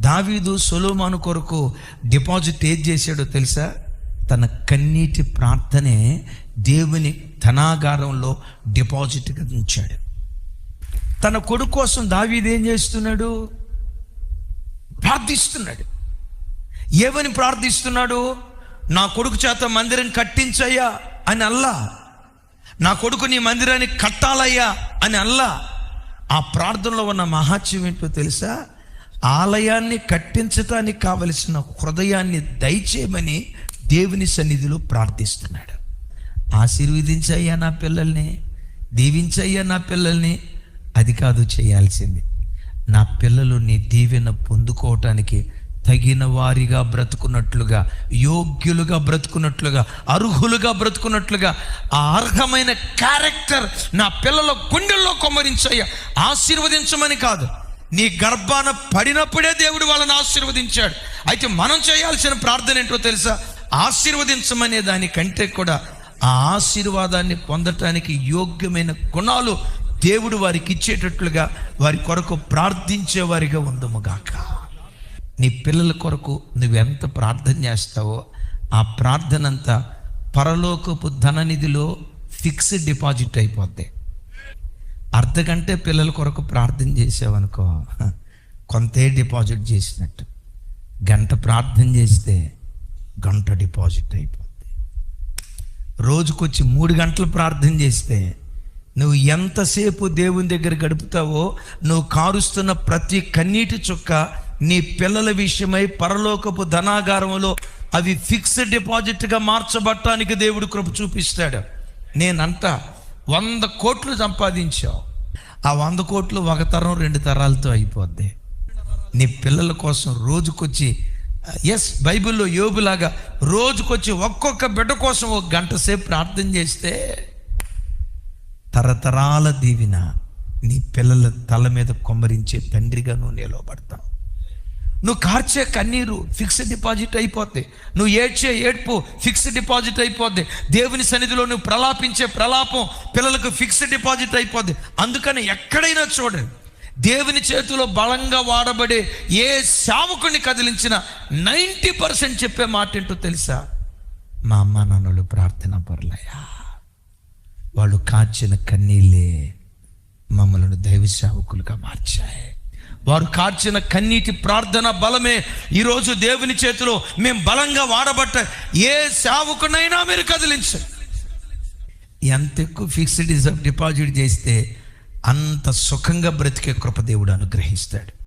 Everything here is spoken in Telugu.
దావీదు సొలొమోను కొరకు డిపాజిట్ ఏది చేశాడో తెలుసా? తన కన్నీటి ప్రార్థనే దేవుని ధనాగారంలో డిపాజిట్గా ఉంచాడు. తన కొడుకు కోసం దావీదు ఏం చేస్తున్నాడు? ప్రార్థిస్తున్నాడు. ఏమని ప్రార్థిస్తున్నాడు? నా కొడుకు చేత మందిరం కట్టించయ్యా అని అల్లా, నా కొడుకు నీ మందిరాన్ని కట్టాలయ్యా అని అల్లా. ఆ ప్రార్థనలో ఉన్న మహాత్యం ఏంటో తెలుసా? ఆలయాన్ని కట్టించటానికి కావలసిన హృదయాన్ని దయచేయమని దేవుని సన్నిధిలో ప్రార్థిస్తున్నాడు. ఆశీర్వదించయ్యా నా పిల్లల్ని, దీవించయ్యా నా పిల్లల్ని. అది కాదు చేయాల్సింది. నా పిల్లలు నీ దీవెన పొందుకోవటానికి తగిన వారిగా బ్రతుకున్నట్లుగా, యోగ్యులుగా బ్రతుకున్నట్లుగా, అర్హులుగా బ్రతుకున్నట్లుగా ఆ అర్హమైన క్యారెక్టర్ నా పిల్లల గుండెల్లో కొమ్మరించయ్యా. ఆశీర్వదించమని కాదు, నీ గర్భాన పడినప్పుడే దేవుడు వాళ్ళని ఆశీర్వదించాడు. అయితే మనం చేయాల్సిన ప్రార్థన ఏంటో తెలుసా? ఆశీర్వదించమనే దానికంటే కూడా ఆ ఆశీర్వాదాన్ని పొందటానికి యోగ్యమైన గుణాలు దేవుడు వారికి ఇచ్చేటట్లుగా వారి కొరకు ప్రార్థించే వారిగా ఉందముగాక. నీ పిల్లల కొరకు నువ్వెంత ప్రార్థన చేస్తావో ఆ ప్రార్థన అంతా పరలోకపు ధననిధిలో ఫిక్స్డ్ డిపాజిట్ అయిపోద్ది. అర్ధగంటే పిల్లల కొరకు ప్రార్థన చేసావనుకో, కొంతే డిపాజిట్ చేసినట్టు. గంట ప్రార్థన చేస్తే గంట డిపాజిట్ అయిపోద్ది. రోజుకొచ్చి 3 గంటలు ప్రార్థన చేస్తే నువ్వు ఎంతసేపు దేవుని దగ్గర గడుపుతావో, నువ్వు కారుస్తున్న ప్రతి కన్నీటి చుక్క నీ పిల్లల విషయమై పరలోకపు ధనాగారంలో అవి ఫిక్స్డ్ డిపాజిట్గా మార్చబట్టానికి దేవుడు కృప చూపిస్తాడు. నేనంట 100 కోట్లు సంపాదించావు, ఆ 100 కోట్లు 1 తరం 2 తరాలతో అయిపోద్ది. నీ పిల్లల కోసం రోజుకొచ్చి, బైబిల్లో యోబులాగా రోజుకొచ్చి ఒక్కొక్క బిడ్డ కోసం 1 గంట సేపు ప్రార్థన చేస్తే తరతరాల దీవెన నీ పిల్లల తల మీద కొమ్మరించే తండ్రిగా నువ్వు నిలబడతావు. నువ్వు కార్చే కన్నీరు ఫిక్స్డ్ డిపాజిట్ అయిపోద్ది. నువ్వు ఏడ్చే ఏడ్పు ఫిక్స్డ్ డిపాజిట్ అయిపోద్ది. దేవుని సన్నిధిలో నువ్వు ప్రలాపించే ప్రలాపం పిల్లలకు ఫిక్స్డ్ డిపాజిట్ అయిపోద్ది. అందుకని ఎక్కడైనా చూడండి, దేవుని చేతిలో బలంగా వాడబడే ఏ సేవకుని కదిలించిన 90% చెప్పే మాట ఏంటో తెలుసా? మా అమ్మ నాన్నలు ప్రార్థన పరులయ్యా, వాళ్ళు కార్చిన కన్నీళ్ళే మమ్మల్ని దైవ సేవకులుగా మార్చాయి. వారు కార్చిన కన్నీటి ప్రార్థన బలమే ఈరోజు దేవుని చేతిలో మేము బలంగా వాడబట్ట ఏ సేవకునైనా మీరు కదిలించండి. ఎంత ఎక్కువ ఫిక్స్డ్ డిపాజిట్ చేస్తే అంత సుఖంగా బ్రతికే కృప దేవుడు అనుగ్రహిస్తాడు.